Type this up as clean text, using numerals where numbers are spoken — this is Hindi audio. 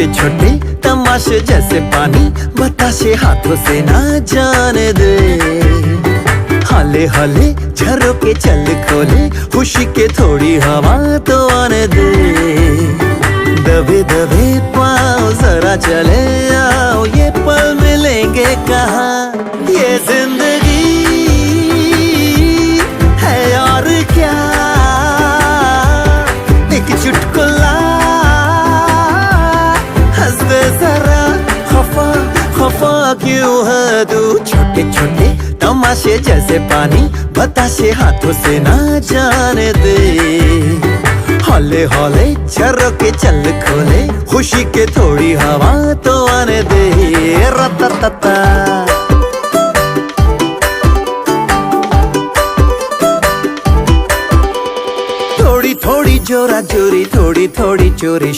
छोटे छोटे तमाशे जैसे पानी बताशे हाथों से ना जाने दे। हाले हाले झरोके चल खोले खुशी के थोड़ी हवा तो आने दे। दबे दबे पाँव जरा चले आओ ये पल मिलेंगे कहाँ। ये जिंदगी है और क्या एक चुटकुला हंस दे जरा खफा खफा क्यों है तू। छोटे छोटे तमाशे जैसे पानी बताशे हाथों से ना जाने दे। हौले हौले झरोके चल खोले खुशी के थोड़ी हवा तो आने दे। रततता थोड़ी थोड़ी जोरा जोरी थोड़ी थोड़ी चोरी।